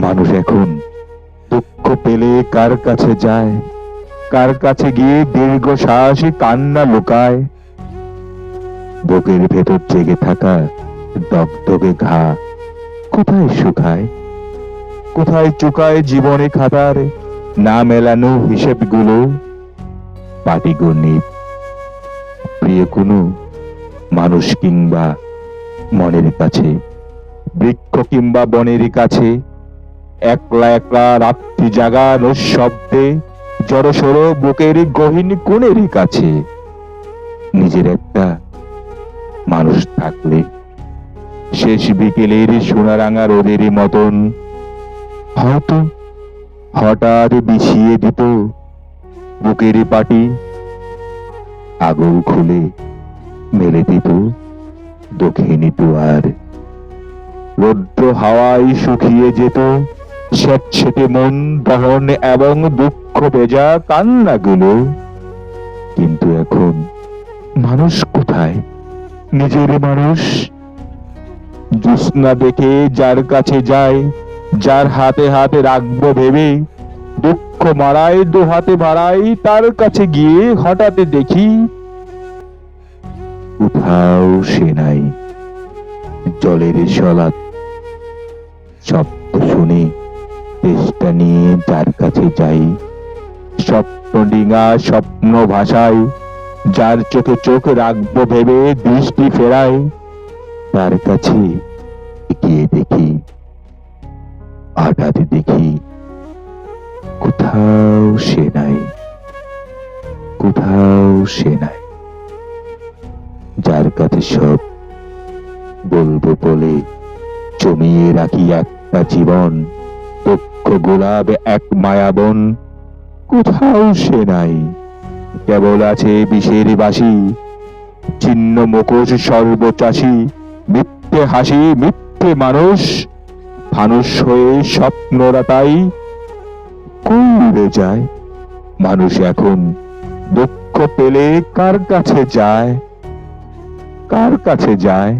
মানুষ এখন দুঃখ পেলে কার কাছে যায়, কার কাছে গিয়ে দীর্ঘশ্বাসে কান্না লুকায়। বুকের ভেতর জেগে থাকা দগদগে ঘা কোথায় শুকায়, কোথায় চুকায় জীবনে খাতার না মেলানো হিসেবগুলো। পাটিগণিত প্রিয় কোনো মানুষ কিংবা মনের কাছে, বৃক্ষ কিংবা বনের কাছে, একলা একলা রাত্রি জাগানো শব্দে জড়সড় বুকের গহীন কোণের কাছে। নিজের একটা মানুষ থাকলে শেষ বিকেলের সোনারাঙা রোদের মতন হয়তো হঠাৎ বিছিয়ে দিত বুকের পাটি, আগুন খুলে মেলে দিত দক্ষিণী দুয়ার। রৌদ্র হাওয়ায় শুকিয়ে যেত স্যাঁতসেঁতে মন দহন এবং দুঃখ ভেজা কান্নাগুলো। কিন্তু এখন মানুষ কোথায়, নিজের মানুষ? জ্যোৎস্না দেখে যার কাছে যায়, যার হাতে হাতে রাখবো ভেবে, দুঃখ মারায় দু হাতে বাড়াই তার কাছে গিয়ে হঠাৎ দেখি কোথাও সে নাই। জলের সলাপ শব্দ শুনে চেষ্টা নিয়ে যার কাছে যাই, স্বপ্ন ডিঙা স্বপ্ন ভাষায় যার চোখে চোখ রাখবো ভেবে দৃষ্টি ফেরাই, তার কাছে গিয়ে দেখি, হঠাৎ দেখি কোথাও সে নাই, কোথাও সে নাই। যার কাছে সব বলবো বলে জমিয়ে রাখি একটা জীবন, দুঃখ গোলাপ এক মায়াবন, কোথাও সে নাই। কেবল আছে বিষের বাসি, ছিন্ন মুখোশ সর্বচাষী, মিথ্যে হাসি মিথ্যে মানুষ, ফানুষ হয়ে স্বপ্নরা তাই উড়ে যায়। মানুষ এখন দুঃখ পেলে কার কাছে যায়, কার কাছে যায়?